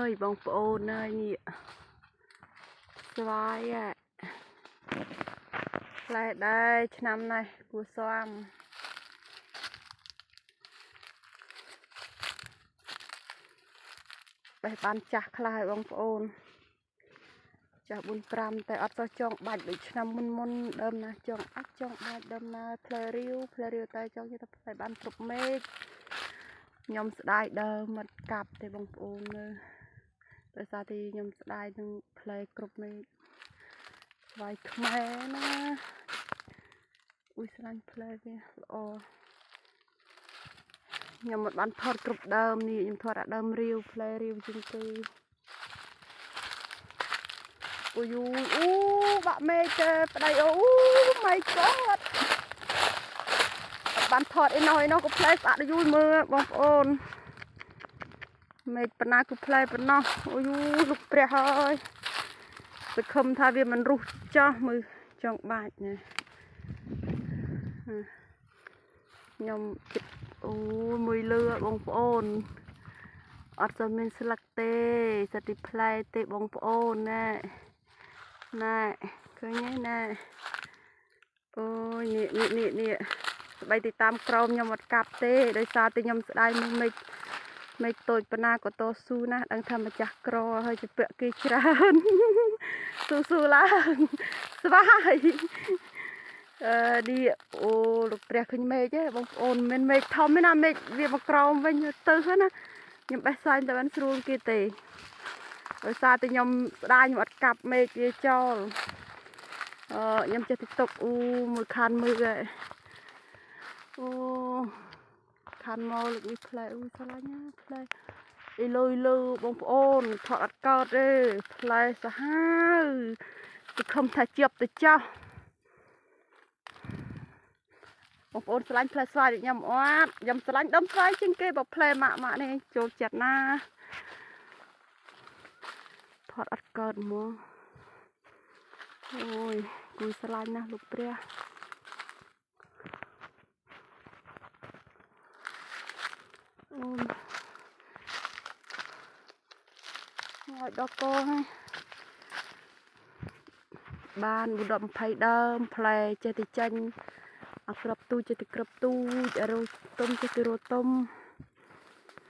ơi bông ôn ơi nhỉ xoay ạ lại đây năm này của xoamไปបានចាស់ខ្លះបងប្អូនចាស់4 5តែអត់សូវចង់បាច់ដូចឆ្នាំមុនដើមណាចង់អាចចង់បាច់ដើមណាផ្លែរាវតែចង់និយាយថាផ្លែបានគ្រប់មេឃខ្ញុំស្ដាយដើមមិនកាប់ទេបងប្អូនមើលដោយសារទីខ្ញុំស្ដាយនឹងផ្លែគ្រប់មេឃស្វាយខ្មែរណាអ៊ុយស្លាញ់ផ្លែវាល្អខ្ញុំមិនបានថតគ្រប់ដើមនេះខ្ញុំថតអាដើមរាវផ្លែរាវជាងគេអូយអូបាក់មេឃទេប្តីអូម៉ៃកតបានថតអីណោះក៏ផ្លែស្អាតយូរមើលបងប្អូនមេឃប៉ុណ្ណាគឺផ្លែប៉ុណ្ណោះអូយលោកព្រះហើយសង្ឃឹមថាវាមិនរុះចោះមើលចង់បាច់ណាខ្ញុំចិត្តអូមួយលឺបងប្អូនអត់សូវមានស្លឹកទេសិតទីផ្លែទេបងប្អូនណែឃើញទេណែអូយនេះស្បីទីតាមក្រោមខ្ញុំអត់កាប់ទេដោយសារតែខ្ញុំស្ដាយមេឃតូចប៉ុណ្ណាក៏តស៊ូណាស់ដឹងថាម្ចាស់ក្រហើយជាពាក់គេច្រើនស៊ូឡើងស្វាយនេះអូលោកព្រះឃើញមេឃទេបងប្អូនមិនមេឃធំទេណាមេឃវាមកក្រោមវិញទៅហ្នឹងណាខ្ញុំបេះសាញ់តែបានស្រួលគេទេដោយសារតែខ្ញុំស្ដាយខ្ញុំអត់កាប់មេឃវាចោលខ្ញុំចេះ TikTok អូមួយខានមើលហើយអូខានមកលោកនេះផ្លែអូឆ្លាញ់ណាផ្លែអីលើបងប្អូនថតអត់កោតទេផ្លែសាហាវទៅខំថាជាប់ទៅចោះបងប្អូនឆ្លាញ់ផ្លែស្វាយខ្ញុំអត់ខ្ញុំឆ្លាញ់ដើមស្វាយជាងគេបើផ្លែម៉ាក់នេះចូលចិត្តណាថតអត់កើតហ្មងអូយគួយឆ្លាញ់ណាស់លោកព្រះអូយហើយដល់កងបាន20ដើមផ្លែចេះតែចាញ់អក្របទូចេះតែក្របទូចរោទុំចេះតែរោទុំ